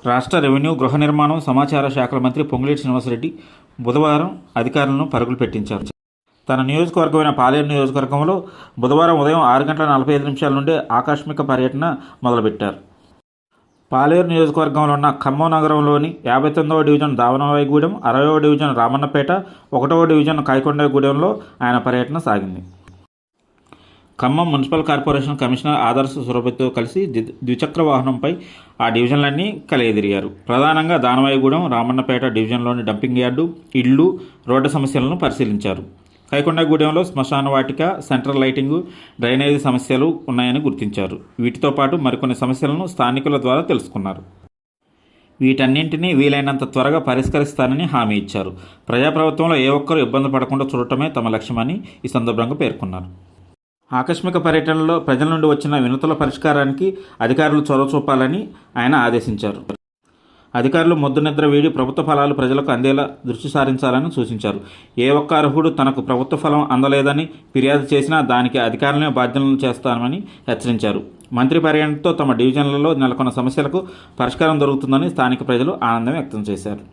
రాష్ట్ర రెవెన్యూ, గృహ నిర్మాణం, సమాచార శాఖల మంత్రి పొంగులేటి శ్రీనివాసరెడ్డి బుధవారం అధికారులను పరుగులు పెట్టించారు. తన నియోజకవర్గమైన పాలేరు నియోజకవర్గంలో బుధవారం ఉదయం 6:45 నుండి ఆకస్మిక పర్యటన మొదలుపెట్టారు. పాలేరు నియోజకవర్గంలో ఉన్న ఖమ్మం నగరంలోని 59వ డివిజన్ దావనవాయిగూడెం, 60వ డివిజన్ రామన్నపేట, 1వ డివిజన్ కాయకొండగూడెంలో ఆయన పర్యటన సాగింది. ఖమ్మం మున్సిపల్ కార్పొరేషన్ కమిషనర్ ఆదర్శ సురభితో కలిసి ద్విచక్ర వాహనంపై ఆ డివిజన్లన్నీ కలియదిరిగారు. ప్రధానంగా దానవాయిగూడెం, రామన్నపేట డివిజన్లోని డంపింగ్ యార్డు, ఇళ్లు, రోడ్డు సమస్యలను పరిశీలించారు. కాయకొండగూడెంలో శ్మశాన వాటిక, సెంట్రల్ లైటింగు, డ్రైనేజీ సమస్యలు ఉన్నాయని గుర్తించారు. వీటితో పాటు మరికొన్ని సమస్యలను స్థానికుల ద్వారా తెలుసుకున్నారు. వీటన్నింటినీ వీలైనంత త్వరగా పరిష్కరిస్తానని హామీ ఇచ్చారు. ప్రజాప్రభుత్వంలో ఏ ఒక్కరూ ఇబ్బంది పడకుండా చూడటమే తమ లక్ష్యమని ఈ సందర్భంగా పేర్కొన్నారు. ఆకస్మిక పర్యటనలో ప్రజల నుండి వచ్చిన వినతుల పరిష్కారానికి అధికారులు చొరవ చూపాలని ఆయన ఆదేశించారు. అధికారులు మొద్దు నిద్ర వీడి ప్రభుత్వ ఫలాలు ప్రజలకు అందేలా దృష్టి సారించాలని సూచించారు. ఏ ఒక్క అర్హుడు తనకు ప్రభుత్వ ఫలం అందలేదని ఫిర్యాదు చేసినా దానికి అధికారులనే బాధ్యులను చేస్తామని హెచ్చరించారు. మంత్రి పర్యటనతో తమ డివిజన్లలో నెలకొన్న సమస్యలకు పరిష్కారం దొరుకుతుందని స్థానిక ప్రజలు ఆనందం వ్యక్తం చేశారు.